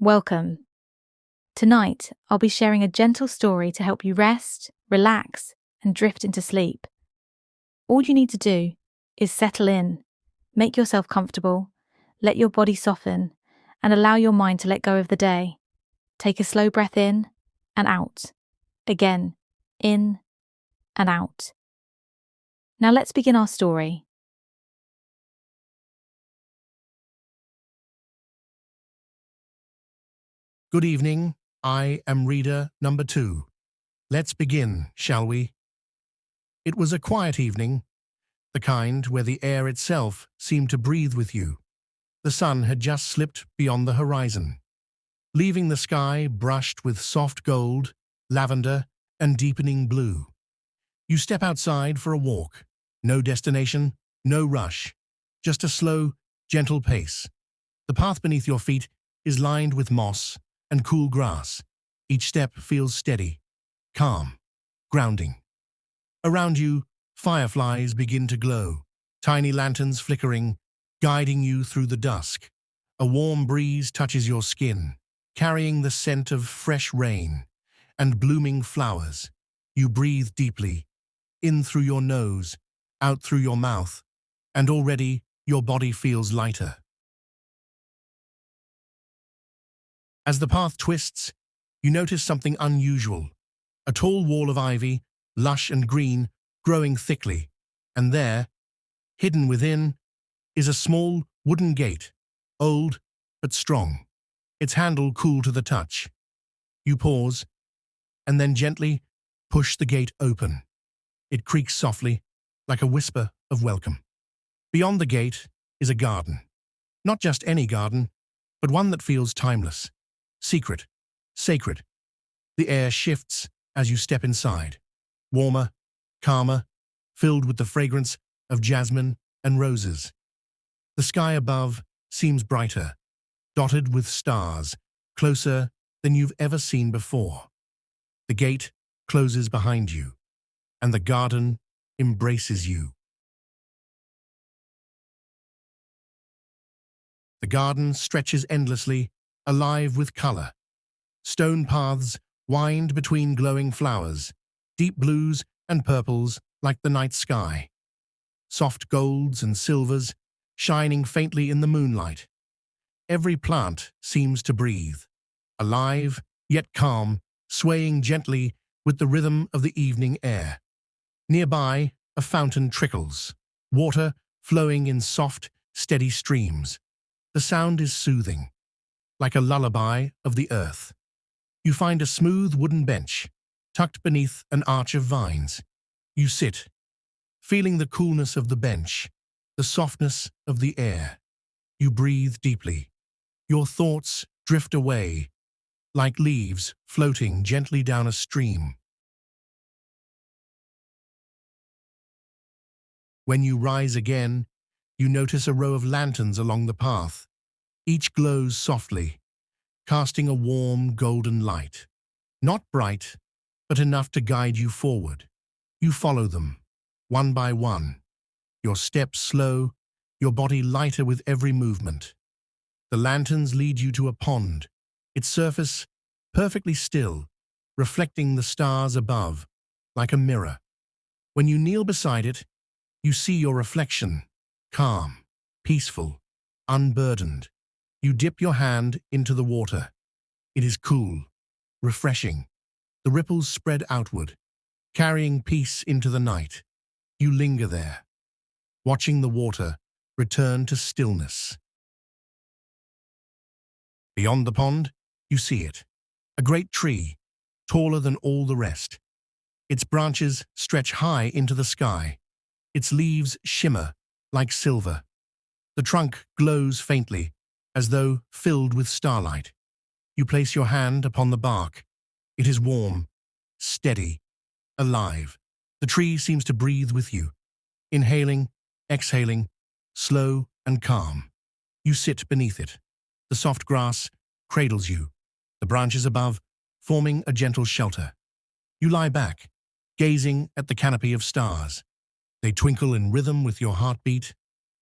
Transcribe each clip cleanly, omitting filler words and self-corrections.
Welcome. Tonight, I'll be sharing a gentle story to help you rest, relax, and drift into sleep. All you need to do is settle in, make yourself comfortable, let your body soften, and allow your mind to let go of the day. Take a slow breath in and out. Again, in and out. Now let's begin our story. Good evening, I am reader number 2. Let's begin, shall we? It was a quiet evening, the kind where the air itself seemed to breathe with you. The sun had just slipped beyond the horizon, leaving the sky brushed with soft gold, lavender, and deepening blue. You step outside for a walk. No destination, no rush, just a slow, gentle pace. The path beneath your feet is lined with moss and cool grass. Each step feels steady, calm, grounding. Around you, fireflies begin to glow, tiny lanterns flickering, guiding you through the dusk. A warm breeze touches your skin, carrying the scent of fresh rain and blooming flowers. You breathe deeply, in through your nose, out through your mouth, and already your body feels lighter. As the path twists, you notice something unusual. A tall wall of ivy, lush and green, growing thickly, and there, hidden within, is a small wooden gate, old but strong, its handle cool to the touch. You pause, and then gently push the gate open. It creaks softly, like a whisper of welcome. Beyond the gate is a garden. Not just any garden, but one that feels timeless, secret, sacred. The air shifts as you step inside, warmer, calmer, filled with the fragrance of jasmine and roses. The sky above seems brighter, dotted with stars, closer than you've ever seen before. The gate closes behind you, and the garden embraces you. The garden stretches endlessly, alive with color. Stone paths wind between glowing flowers, deep blues and purples like the night sky. Soft golds and silvers shining faintly in the moonlight. Every plant seems to breathe, alive yet calm, swaying gently with the rhythm of the evening air. Nearby, a fountain trickles, water flowing in soft, steady streams. The sound is soothing, like a lullaby of the earth. You find a smooth wooden bench, tucked beneath an arch of vines. You sit, feeling the coolness of the bench, the softness of the air. You breathe deeply. Your thoughts drift away, like leaves floating gently down a stream. When you rise again, you notice a row of lanterns along the path. Each glows softly, casting a warm golden light. Not bright, but enough to guide you forward. You follow them, one by one, your steps slow, your body lighter with every movement. The lanterns lead you to a pond, its surface perfectly still, reflecting the stars above, like a mirror. When you kneel beside it, you see your reflection, calm, peaceful, unburdened. You dip your hand into the water. It is cool, refreshing. The ripples spread outward, carrying peace into the night. You linger there, watching the water return to stillness. Beyond the pond, you see it. A great tree, taller than all the rest. Its branches stretch high into the sky. Its leaves shimmer like silver. The trunk glows faintly, as though filled with starlight. You place your hand upon the bark. It is warm, steady, alive. The tree seems to breathe with you, inhaling, exhaling, slow and calm. You sit beneath it. The soft grass cradles you, the branches above forming a gentle shelter. You lie back, gazing at the canopy of stars. They twinkle in rhythm with your heartbeat,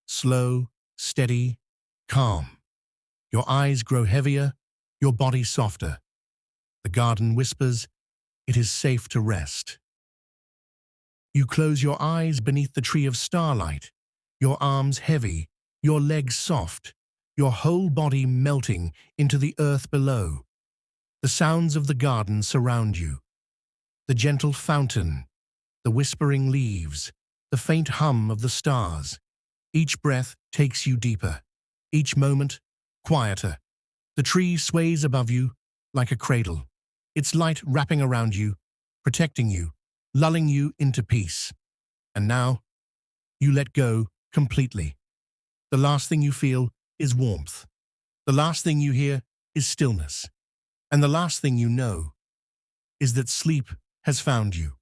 slow, steady, calm. Your eyes grow heavier, your body softer. The garden whispers, it is safe to rest. You close your eyes beneath the tree of starlight, your arms heavy, your legs soft, your whole body melting into the earth below. The sounds of the garden surround you. The gentle fountain, the whispering leaves, the faint hum of the stars. Each breath takes you deeper, each moment quieter. The tree sways above you like a cradle, its light wrapping around you, protecting you, lulling you into peace. And now, you let go completely. The last thing you feel is warmth. The last thing you hear is stillness. And the last thing you know is that sleep has found you.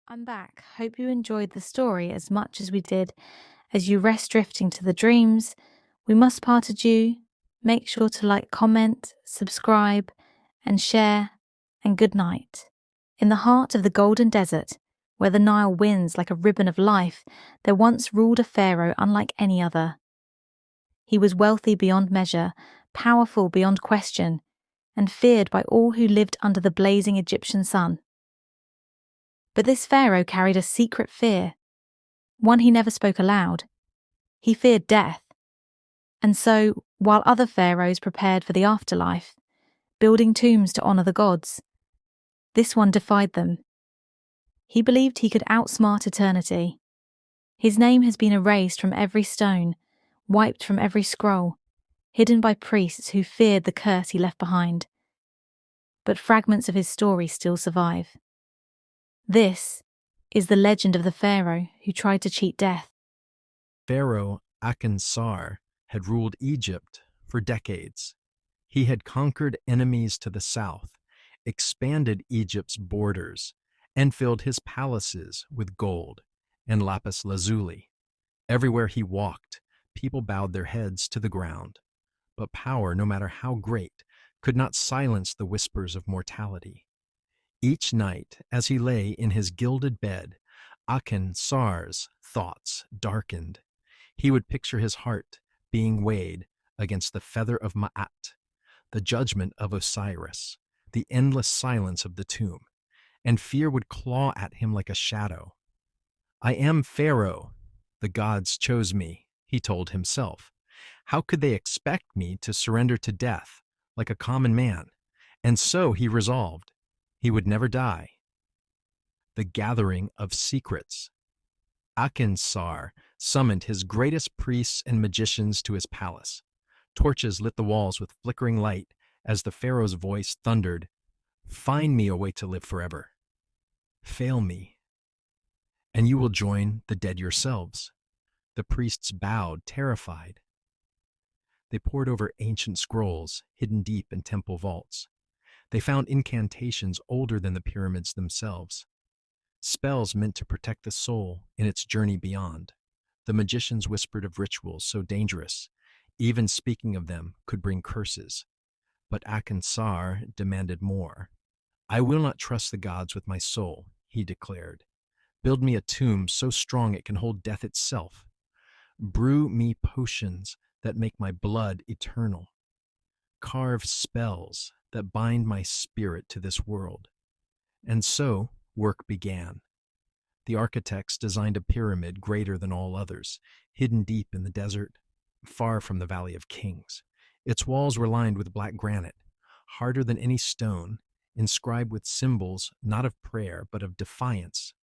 I'm back. Hope you enjoyed the story as much as we did. As you rest drifting to the dreams, we must part adieu. Make sure to like, comment, subscribe, and share. And good night. In the heart of the Golden Desert, where the Nile winds like a ribbon of life, there once ruled a pharaoh unlike any other. He was wealthy beyond measure, powerful beyond question, and feared by all who lived under the blazing Egyptian sun. But this pharaoh carried a secret fear, one he never spoke aloud. He feared death. And so, while other pharaohs prepared for the afterlife, building tombs to honour the gods, this one defied them. He believed he could outsmart eternity. His name has been erased from every stone, wiped from every scroll, hidden by priests who feared the curse he left behind. But fragments of his story still survive. This is the legend of the pharaoh who tried to cheat death. Pharaoh Akensar had ruled Egypt for decades. He had conquered enemies to the south, expanded Egypt's borders, and filled his palaces with gold and lapis lazuli. Everywhere he walked, people bowed their heads to the ground. But power, no matter how great, could not silence the whispers of mortality. Each night, as he lay in his gilded bed, Akensar's thoughts darkened. He would picture his heart being weighed against the feather of Ma'at, the judgment of Osiris, the endless silence of the tomb, and fear would claw at him like a shadow. I am Pharaoh. The gods chose me, he told himself. How could they expect me to surrender to death like a common man? And so he resolved he would never die. The gathering of secrets. Akensar summoned his greatest priests and magicians to his palace. Torches lit the walls with flickering light as the pharaoh's voice thundered, "Find me a way to live forever. Fail me, and you will join the dead yourselves." The priests bowed, terrified. They pored over ancient scrolls hidden deep in temple vaults. They found incantations older than the pyramids themselves, spells meant to protect the soul in its journey beyond. The magicians whispered of rituals so dangerous, even speaking of them could bring curses. But Akensar demanded more. "I will not trust the gods with my soul," he declared. "Build me a tomb so strong it can hold death itself. Brew me potions that make my blood eternal. Carve spells that bind my spirit to this world." And so work began. The architects designed a pyramid greater than all others, hidden deep in the desert, far from the Valley of Kings. Its walls were lined with black granite, harder than any stone, inscribed with symbols not of prayer but of defiance.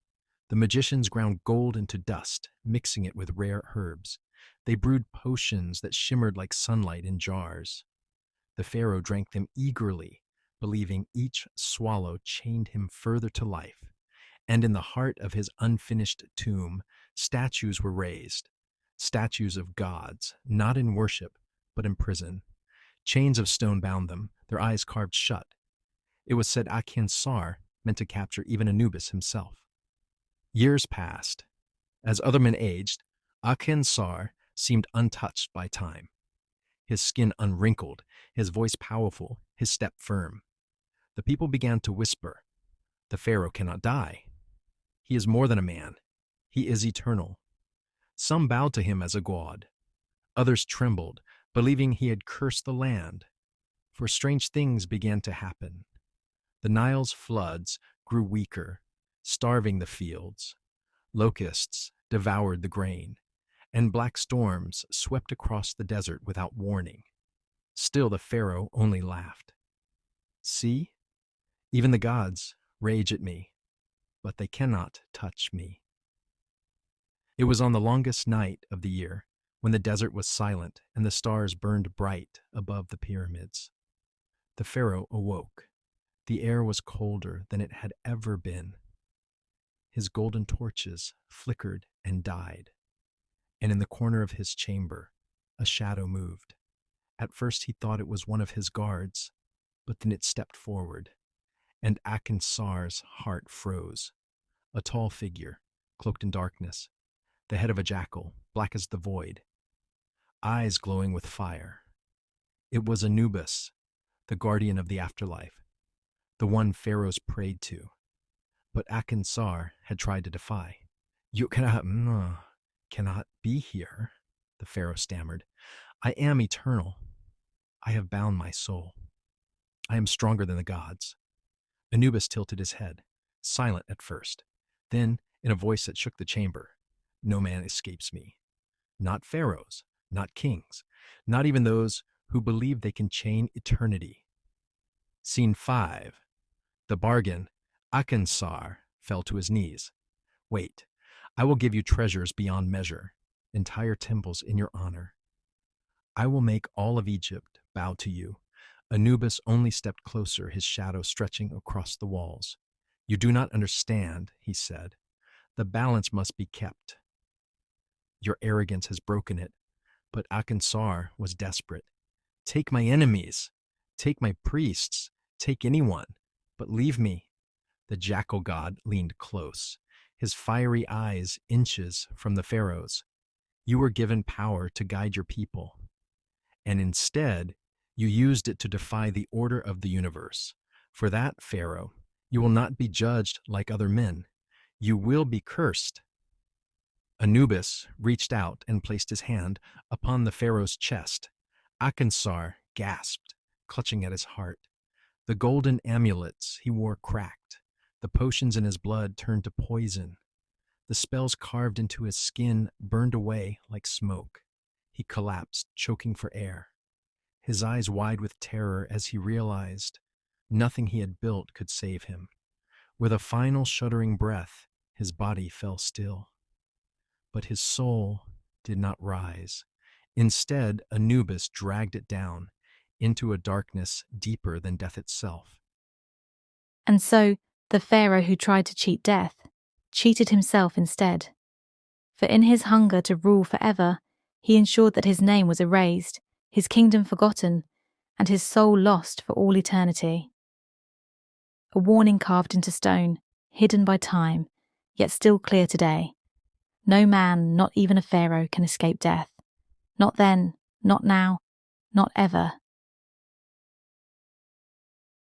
The magicians ground gold into dust, mixing it with rare herbs. They brewed potions that shimmered like sunlight in jars. The pharaoh drank them eagerly, believing each swallow chained him further to life. And in the heart of his unfinished tomb, statues were raised, statues of gods, not in worship, but in prison. Chains of stone bound them, their eyes carved shut. It was said Akensar meant to capture even Anubis himself. Years passed. As other men aged, Akensar seemed untouched by time. His skin unwrinkled, his voice powerful, his step firm. The people began to whisper, "The pharaoh cannot die. He is more than a man. He is eternal." Some bowed to him as a god. Others trembled, believing he had cursed the land. for strange things began to happen. The Nile's floods grew weaker, starving the fields. Locusts devoured the grain, and black storms swept across the desert without warning. Still the Pharaoh only laughed. See, even the gods rage at me, but they cannot touch me. It was on the longest night of the year, when the desert was silent and the stars burned bright above the pyramids. The Pharaoh awoke. The air was colder than it had ever been. His golden torches flickered and died, and in the corner of his chamber, a shadow moved. At first he thought it was one of his guards, but then it stepped forward, and Akinsar's heart froze. A tall figure, cloaked in darkness, the head of a jackal, black as the void, eyes glowing with fire. It was Anubis, the guardian of the afterlife, the one pharaohs prayed to. But Akinsar had tried to defy. You cannot be here, the pharaoh stammered. I am eternal. I have bound my soul. I am stronger than the gods. Anubis tilted his head, silent at first. Then, in a voice that shook the chamber, no man escapes me. Not pharaohs, not kings, not even those who believe they can chain eternity. Scene 5. The bargain. Akinsar fell to his knees. Wait, I will give you treasures beyond measure, entire temples in your honor. I will make all of Egypt bow to you. Anubis only stepped closer, his shadow stretching across the walls. You do not understand, he said. The balance must be kept. Your arrogance has broken it. But Akinsar was desperate. Take my enemies. Take my priests. Take anyone. But leave me. The jackal god leaned close, his fiery eyes inches from the pharaoh's. You were given power to guide your people, and instead, you used it to defy the order of the universe. For that, Pharaoh, you will not be judged like other men. You will be cursed. Anubis reached out and placed his hand upon the pharaoh's chest. Akinsar gasped, clutching at his heart. The golden amulets he wore cracked. The potions in his blood turned to poison. The spells carved into his skin burned away like smoke. He collapsed, choking for air, his eyes wide with terror as he realized nothing he had built could save him. With a final shuddering breath, his body fell still. But his soul did not rise. Instead, Anubis dragged it down into a darkness deeper than death itself. And so, the Pharaoh who tried to cheat death, cheated himself instead. For in his hunger to rule forever, he ensured that his name was erased, his kingdom forgotten, and his soul lost for all eternity. A warning carved into stone, hidden by time, yet still clear today. No man, not even a Pharaoh, can escape death. Not then, not now, not ever.